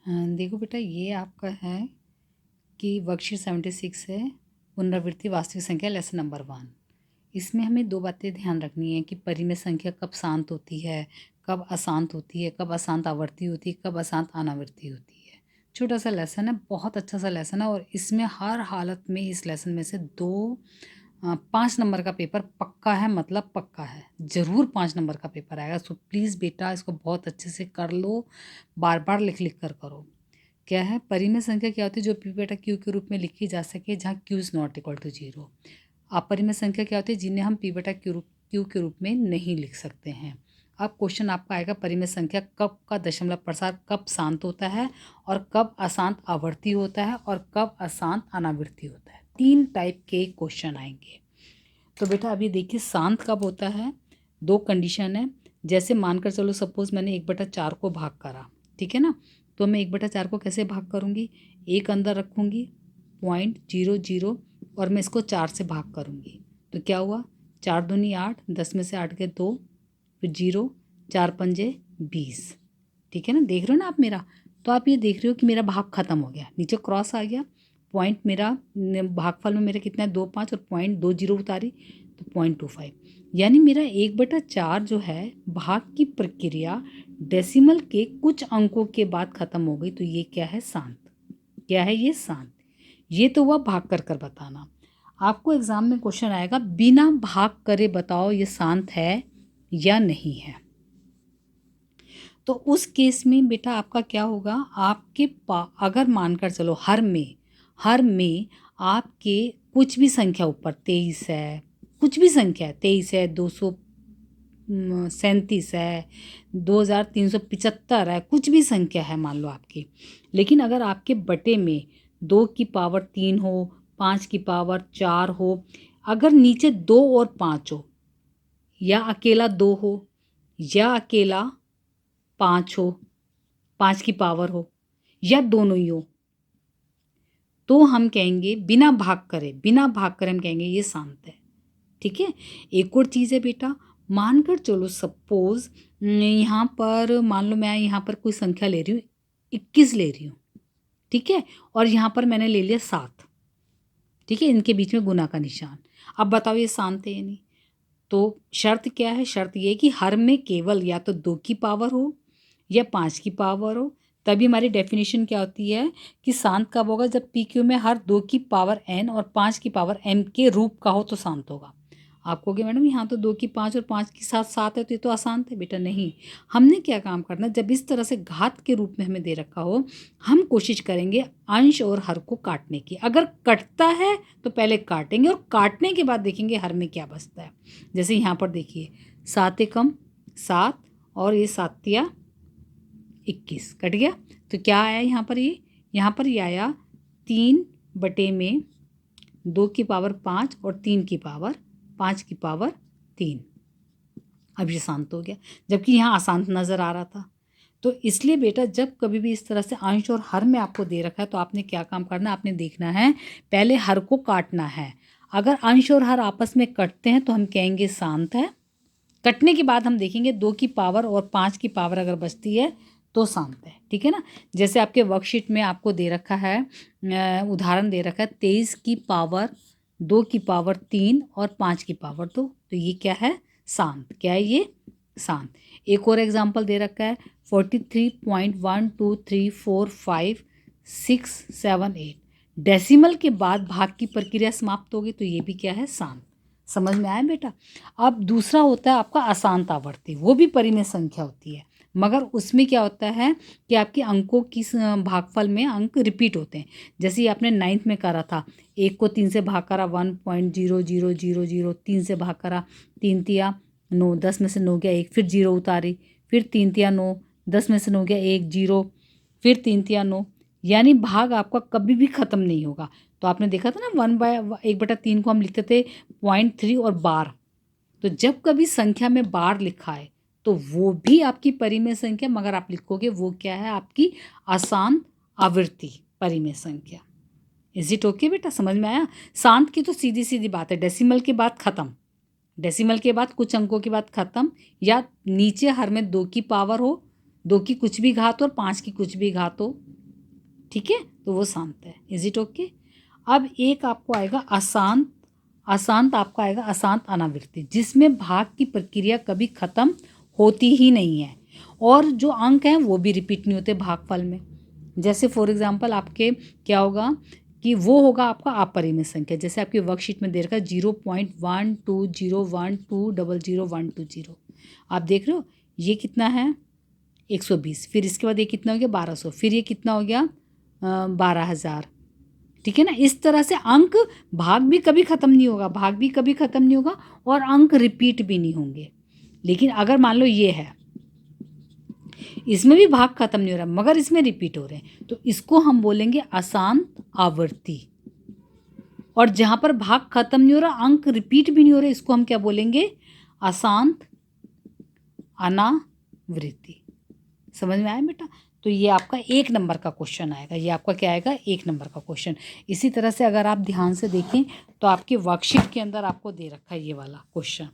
देखो बेटा, ये आपका है कि वर्कशीट 76 है, पुनरावृत्ति वास्तविक संख्या लेसन नंबर 1। इसमें हमें 2 बातें ध्यान रखनी है कि परिमेय संख्या कब शांत होती है, कब अशांत होती है, कब अशांत आवर्ती होती है, कब अशांत अनावर्ती होती है। छोटा सा लेसन है, बहुत अच्छा सा लेसन है, और इसमें हर हालत में इस लेसन में से 5 नंबर का पेपर पक्का है, मतलब पक्का है, ज़रूर 5 नंबर का पेपर आएगा। सो प्लीज़ बेटा इसको बहुत अच्छे से कर लो, बार बार लिख लिख कर करो। क्या है, परिमेय संख्या क्या होती है? जो पी बेटा क्यू के रूप में लिखी जा सके, जहाँ Q is not equal to 0। अपरिमेय संख्या क्या होती है? जिन्हें हम पी बेटा क्यू के रूप में नहीं लिख सकते हैं। अब क्वेश्चन आपका आएगा, परिमेय संख्या कब का दशमलव प्रसार कब शांत होता है, और कब अशांत आवर्ती होता है, और कब अशांत अनावर्ती होता है। 3 टाइप के क्वेश्चन आएंगे। तो बेटा अभी देखिए, शांत कब होता है? 2 कंडीशन है। जैसे मानकर चलो, सपोज मैंने 1/4 को भाग करा, ठीक है ना? तो मैं 1/4 को कैसे भाग करूँगी? एक अंदर रखूँगी 0.00, और मैं इसको 4 से भाग करूँगी। तो क्या हुआ? 4 दूनी 8, 10 में से 8 गए 2, फिर 0, 4 पंजे 20। ठीक है ना? देख रहे हो ना आप मेरा? तो आप ये देख रहे हो कि मेरा भाग खत्म हो गया, नीचे क्रॉस आ गया। पॉइंट मेरा भागफल में मेरा कितना है? 2.5, और 0.20 उतारी तो 0.25। यानी मेरा 1/4 जो है, भाग की प्रक्रिया डेसिमल के कुछ अंकों के बाद ख़त्म हो गई। तो ये क्या है? शांत। क्या है ये? शांत। ये तो हुआ भाग कर कर बताना। आपको एग्जाम में क्वेश्चन आएगा, बिना भाग करे बताओ ये शांत है या नहीं है। तो उस केस में बेटा आपका क्या होगा? आपके अगर मानकर चलो हर में आपके कुछ भी संख्या ऊपर 23 है, कुछ भी संख्या है, 23 है, 237 है, 2375 है, कुछ भी संख्या है मान लो आपकी। लेकिन अगर आपके बटे में 2 की पावर 3 हो, 5 की पावर 4 हो, अगर नीचे 2 और 5 हो, या अकेला 2 हो, या अकेला 5 हो, 5 की पावर हो, या दोनों ही हो, तो हम कहेंगे बिना भाग करे हम कहेंगे ये शांत है। ठीक है। एक और चीज़ है बेटा, मानकर चलो सपोज यहाँ पर मान लो मैं यहाँ पर कोई संख्या ले रही हूँ, 21 ले रही हूँ, ठीक है, और यहाँ पर मैंने ले लिया 7, ठीक है, इनके बीच में गुना का निशान। अब बताओ ये शांत है या नहीं? तो शर्त क्या है? शर्त ये कि हर में केवल या तो 2 की पावर हो या 5 की पावर हो। तभी हमारी डेफिनेशन क्या होती है कि शांत कब होगा? जब पी क्यू में हर 2 की पावर n और 5 की पावर m के रूप का हो तो शांत होगा। आप कहोगे मैडम यहाँ तो 2 की 5 और 5 की 7 है, तो ये तो अशांत है। बेटा नहीं, हमने क्या काम करना, जब इस तरह से घात के रूप में हमें दे रखा हो, हम कोशिश करेंगे अंश और हर को काटने की। अगर कटता है तो पहले काटेंगे, और काटने के बाद देखेंगे हर में क्या बचता है। जैसे यहाँ पर देखिए, 7 एकम 7, और ये 7 तिया 21 कट गया। तो क्या आया यहाँ पर? ये आया 3 बटे में 2 की पावर 5 और 3 की पावर 5 की पावर 3। अब ये शांत हो गया, जबकि यहाँ अशांत नज़र आ रहा था। तो इसलिए बेटा जब कभी भी इस तरह से अंश और हर में आपको दे रखा है, तो आपने क्या काम करना है? आपने देखना है, पहले हर को काटना है। अगर अंश और हर आपस में कटते हैं तो हम कहेंगे शांत है। कटने के बाद हम देखेंगे 2 की पावर और 5 की पावर अगर बचती है तो शांत है। ठीक है ना? जैसे आपके वर्कशीट में आपको दे रखा है, उदाहरण दे रखा है 23 की पावर 2 की पावर 3 और 5 की पावर 2। तो ये क्या है? शांत। क्या है ये? शांत। एक और एग्जाम्पल दे रखा है 43.1234567 डेसिमल के बाद भाग की प्रक्रिया समाप्त होगी। तो ये भी क्या है? शांत। समझ में आया बेटा? अब दूसरा होता है आपका अशांत आवर्ती, वो भी परिमेय संख्या होती है, मगर उसमें क्या होता है कि आपके अंकों की भागफल में अंक रिपीट होते हैं। जैसे आपने 9th में करा था, 1 को 3 से भाग करा 1.0000, 3 से भाग करा 3 तिया 9, 10 में से 9 गया 1, फिर 0 उतारी, फिर 3 तिया 9, 10 में से 9 गया 1, 0, फिर 3 तिया 9। यानी भाग आपका कभी भी ख़त्म नहीं होगा। तो आपने देखा था ना 1/3 को हम लिखते थे 0.3 और बार। तो जब कभी संख्या में बार लिखा है तो वो भी आपकी परिमेय संख्या, मगर आप लिखोगे वो क्या है? आपकी अशांत आवृत्ति परिमेय संख्या। इज इट ओके बेटा? समझ में आया? शांत की तो सीधी सीधी बात है, डेसिमल के बाद ख़त्म, डेसिमल के बाद कुछ अंकों के बाद ख़त्म, या नीचे हर में 2 की पावर हो, 2 की कुछ भी घात हो और 5 की कुछ भी घात हो, ठीक है, तो वो शांत है। Is it okay? अब एक आपको आएगा अशांत। अशांत आपका आएगा अशांत अनावृत्ति, जिसमें भाग की प्रक्रिया कभी खत्म होती ही नहीं है और जो अंक हैं वो भी रिपीट नहीं होते भागफल में। जैसे फॉर एग्जांपल आपके क्या होगा कि वो होगा आपका अपरिमेय संख्या, जैसे आपकी वर्कशीट में दे रखा है 0.12012000120। आप देख रहे हो ये कितना है 120, फिर इसके बाद ये कितना हो गया 1200, फिर ये कितना हो गया 12,000। ठीक है ना, इस तरह से अंक भाग भी कभी ख़त्म नहीं होगा, भाग भी कभी ख़त्म नहीं होगा और अंक रिपीट भी नहीं होंगे। लेकिन अगर मान लो ये है, इसमें भी भाग खत्म नहीं हो रहा मगर इसमें रिपीट हो रहे हैं, तो इसको हम बोलेंगे अशांत आवर्ती। और जहां पर भाग खत्म नहीं हो रहा, अंक रिपीट भी नहीं हो रहे, इसको हम क्या बोलेंगे? अशांत अनावृत्ति। समझ में आया बेटा? तो ये आपका 1 नंबर का क्वेश्चन आएगा, ये आपका क्या आएगा 1 नंबर का क्वेश्चन। इसी तरह से अगर आप ध्यान से देखें तो आपकी वर्कशीट के अंदर आपको दे रखा है ये वाला क्वेश्चन,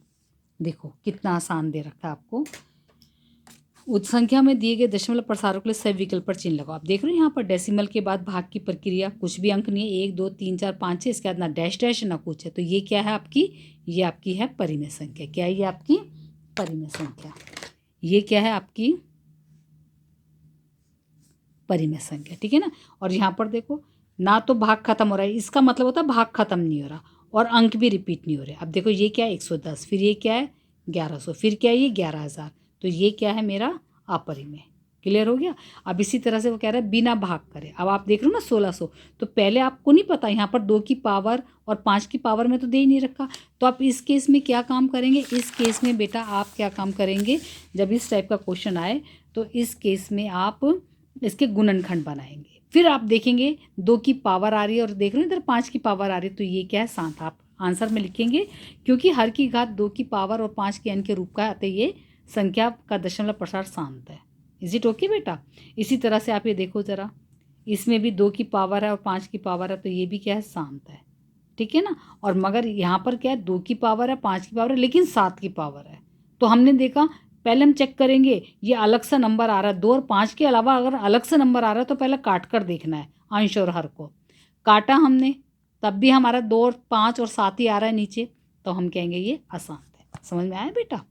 देखो कितना आसान दे रखा है आपको। उच्च संख्या में दिए गए दशमलव प्रसारक के लिए सही विकल्प पर चिन्ह लगाओ। आप देख रहे हो यहाँ पर डेसिमल के बाद भाग की प्रक्रिया, कुछ भी अंक नहीं है, 1 2 3 4 5 6, इसके बाद ना डैश डैश ना कुछ है, तो ये क्या है आपकी? ये आपकी है परिमेय संख्या। क्या है ये आपकी? परिमेय संख्या। ये क्या है आपकी? परिमेय संख्या। ठीक है ना। और यहाँ पर देखो ना तो भाग खत्म हो रहा है, इसका मतलब होता है भाग खत्म नहीं हो रहा और अंक भी रिपीट नहीं हो रहे। अब देखो ये क्या है 110, फिर ये क्या है 1100, फिर क्या है ये 11,000, तो ये क्या है मेरा अपरिमेय। क्लियर हो गया? अब इसी तरह से वो कह रहा है बिना भाग करे। अब आप देख रहे हो ना 1600, तो पहले आपको नहीं पता, यहाँ पर 2 की पावर और 5 की पावर में तो दे ही नहीं रखा, तो आप इस केस में क्या काम करेंगे? इस केस में बेटा आप क्या काम करेंगे, जब इस टाइप का क्वेश्चन आए तो इस केस में आप इसके गुणनखंड बनाएंगे। फिर आप देखेंगे 2 की पावर आ रही है और देख रहे हो इधर 5 की पावर आ रही है, तो ये क्या है? शांत। आप आंसर में लिखेंगे क्योंकि हर की घात 2 की पावर और 5 के n के रूप का है, अतः ये संख्या का दशमलव प्रसार शांत है। इज इट ओके बेटा? इसी तरह से आप ये देखो ज़रा, इसमें भी 2 की पावर है और 5 की पावर है, तो ये भी क्या है? शांत है। ठीक है ना। और मगर यहाँ पर क्या है? 2 की पावर है, 5 की पावर है, लेकिन 7 की पावर है, तो हमने देखा पहले हम चेक करेंगे ये अलग सा नंबर आ रहा है, 2 और 5 के अलावा अगर अलग से नंबर आ रहा है तो पहले काट कर देखना है, अंश और हर को। काटा हमने तब भी हमारा 2 और 5 और 7 ही आ रहा है नीचे, तो हम कहेंगे ये अशांत है। समझ में आया बेटा?